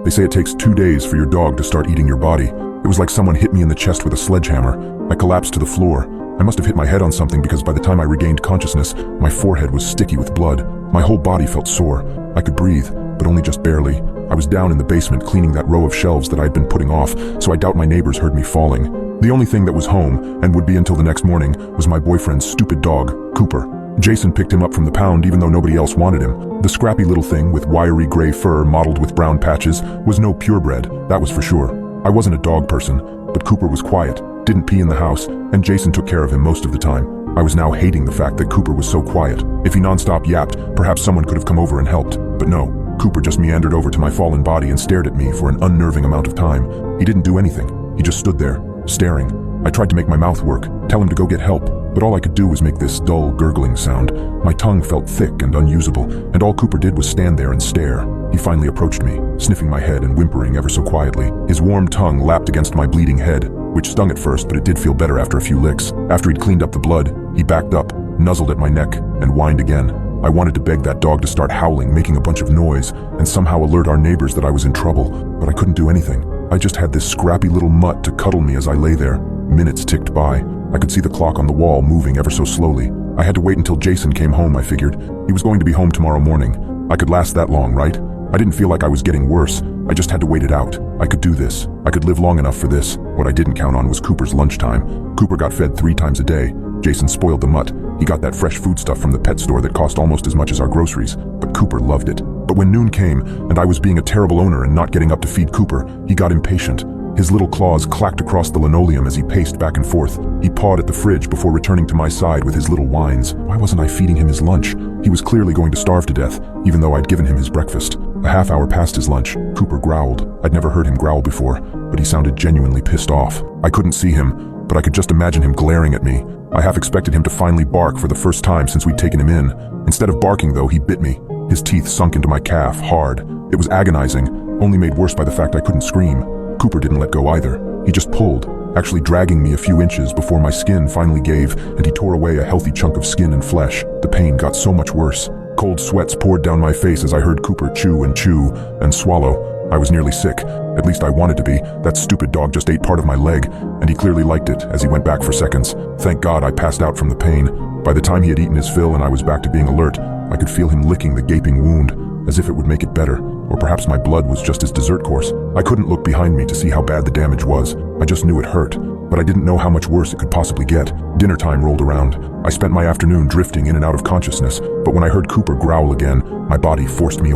They say it takes 2 days for your dog to start eating your body. It was like someone hit me in the chest with a sledgehammer. I collapsed to the floor. I must have hit my head on something because by the time I regained consciousness, my forehead was sticky with blood. My whole body felt sore. I could breathe, but only just barely. I was down in the basement cleaning that row of shelves that I had been putting off, so I doubt my neighbors heard me falling. The only thing that was home, and would be until the next morning, was my boyfriend's stupid dog, Cooper. Jason picked him up from the pound even though nobody else wanted him. The scrappy little thing with wiry gray fur mottled with brown patches was no purebred, that was for sure. I wasn't a dog person, but Cooper was quiet, didn't pee in the house, and Jason took care of him most of the time. I was now hating the fact that Cooper was so quiet. If he nonstop yapped, perhaps someone could have come over and helped. But no, Cooper just meandered over to my fallen body and stared at me for an unnerving amount of time. He didn't do anything. He just stood there, staring. I tried to make my mouth work, tell him to go get help, but all I could do was make this dull, gurgling sound. My tongue felt thick and unusable, and all Cooper did was stand there and stare. He finally approached me, sniffing my head and whimpering ever so quietly. His warm tongue lapped against my bleeding head, which stung at first, but it did feel better after a few licks. After he'd cleaned up the blood, he backed up, nuzzled at my neck, and whined again. I wanted to beg that dog to start howling, making a bunch of noise, and somehow alert our neighbors that I was in trouble, but I couldn't do anything. I just had this scrappy little mutt to cuddle me as I lay there. Minutes ticked by. I could see the clock on the wall moving ever so slowly. I had to wait until Jason came home, I figured. He was going to be home tomorrow morning. I could last that long, right? I didn't feel like I was getting worse. I just had to wait it out. I could do this. I could live long enough for this. What I didn't count on was Cooper's lunchtime. Cooper got fed 3 times a day. Jason spoiled the mutt. He got that fresh foodstuff from the pet store that cost almost as much as our groceries, but Cooper loved it. But when noon came, and I was being a terrible owner and not getting up to feed Cooper, he got impatient. His little claws clacked across the linoleum as he paced back and forth. He pawed at the fridge before returning to my side with his little whines. Why wasn't I feeding him his lunch? He was clearly going to starve to death, even though I'd given him his breakfast. A half hour past his lunch, Cooper growled. I'd never heard him growl before, but he sounded genuinely pissed off. I couldn't see him, but I could just imagine him glaring at me. I half expected him to finally bark for the first time since we'd taken him in. Instead of barking, though, he bit me. His teeth sunk into my calf, hard. It was agonizing, only made worse by the fact I couldn't scream. Cooper didn't let go either. He just pulled, actually dragging me a few inches before my skin finally gave and he tore away a healthy chunk of skin and flesh. The pain got so much worse. Cold sweats poured down my face as I heard Cooper chew and swallow. I was nearly sick. At least I wanted to be. That stupid dog just ate part of my leg, and he clearly liked it as he went back for seconds. Thank God I passed out from the pain. By the time he had eaten his fill and I was back to being alert, I could feel him licking the gaping wound, as if it would make it better. Or perhaps my blood was just his dessert course. I couldn't look behind me to see how bad the damage was. I just knew it hurt, but I didn't know how much worse it could possibly get. Dinner time rolled around. I spent my afternoon drifting in and out of consciousness, but when I heard Cooper growl again, my body forced me away.